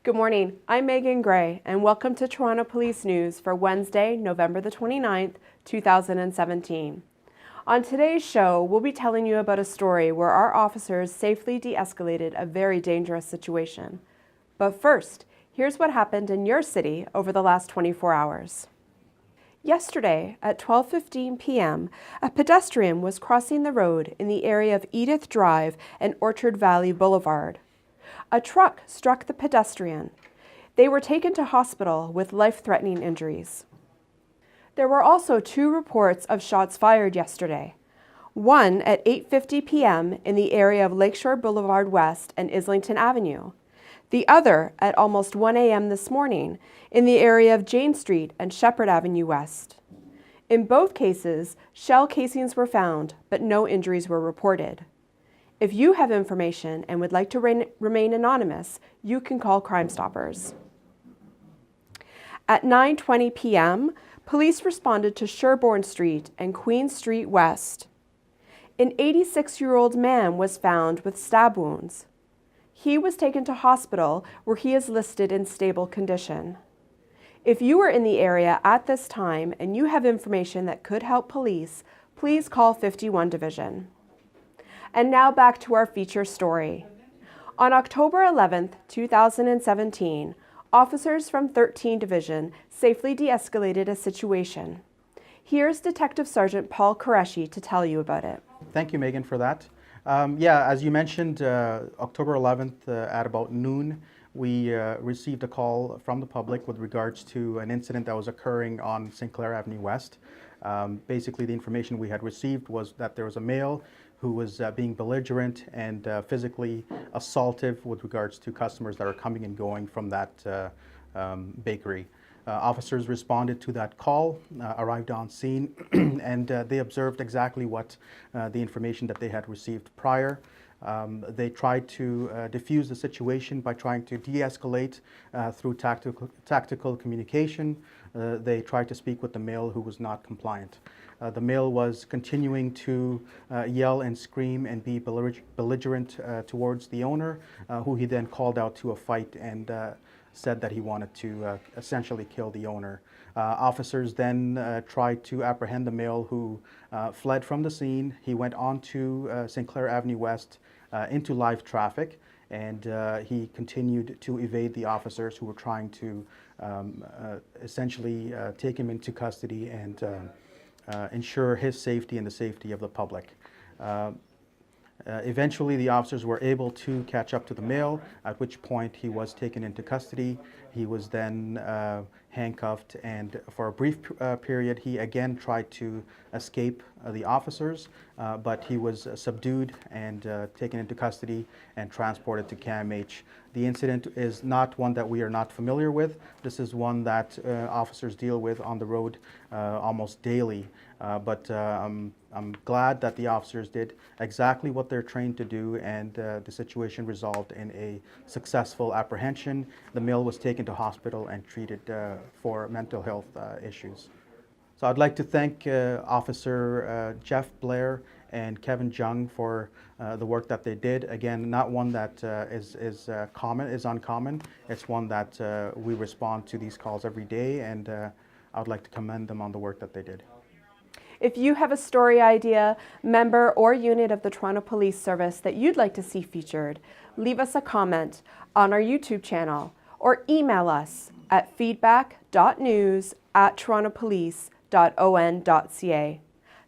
Good morning, I'm Megan Gray, and welcome to Toronto Police News for Wednesday, November the 29th, 2017. On today's show, we'll be telling you about a story where our officers safely de-escalated a very dangerous situation. But first, here's what happened in your city over the last 24 hours. Yesterday, at 12:15 p.m., a pedestrian was crossing the road in the area of Edith Drive and Orchard Valley Boulevard. A truck struck the pedestrian. They were taken to hospital with life-threatening injuries. There were also 2 reports of shots fired yesterday. One at 8:50 p.m. in the area of Lakeshore Boulevard West and Islington Avenue. The other at almost 1 a.m. this morning in the area of Jane Street and Shepherd Avenue West. In both cases, shell casings were found, but no injuries were reported. If you have information and would like to remain anonymous, you can call Crime Stoppers. At 9:20 p.m., police responded to Sherbourne Street and Queen Street West. An 86-year-old man was found with stab wounds. He was taken to hospital where he is listed in stable condition. If you are in the area at this time and you have information that could help police, please call 51 Division. And now back to our feature story. On October 11th, 2017, officers from 13 Division safely de-escalated a situation. Here's Detective Sergeant Paul Qureshi to tell you about it. Thank you, Megan, for that. As you mentioned, October 11th at about noon, we received a call from the public with regards to an incident that was occurring on St. Clair Avenue West. Basically, the information we had received was that there was a male who was being belligerent and physically assaultive with regards to customers that are coming and going from that bakery. Officers responded to that call, arrived on scene, and they observed exactly what the information that they had received prior. They tried to diffuse the situation by trying to de-escalate through tactical communication. They tried to speak with the male who was not compliant. The male was continuing to yell and scream and be belligerent towards the owner, who he then called out to a fight and said that he wanted to essentially kill the owner. Officers then tried to apprehend the male who fled from the scene. He went on to St. Clair Avenue West into live traffic, and he continued to evade the officers who were trying to essentially take him into custody and ensure his safety and the safety of the public. Eventually, the officers were able to catch up to the male, at which point he was taken into custody. He was then handcuffed, and for a brief period, he again tried to escape the officers, but he was subdued and taken into custody and transported to CAMH. The incident is not one that we are not familiar with. This is one that officers deal with on the road almost daily, but I'm glad that the officers did exactly what they're trained to do, and the situation resolved in a successful apprehension. The male was taken to hospital and treated for mental health issues. So I'd like to thank Officer Jeff Blair and Kevin Jung for the work that they did. Again, not one that is uncommon. It's one that we respond to these calls every day, and I would like to commend them on the work that they did. If you have a story idea, member, or unit of the Toronto Police Service that you'd like to see featured, leave us a comment on our YouTube channel or email us at feedback.news@torontopolice.on.ca.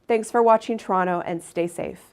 Thanks for watching Toronto, and stay safe.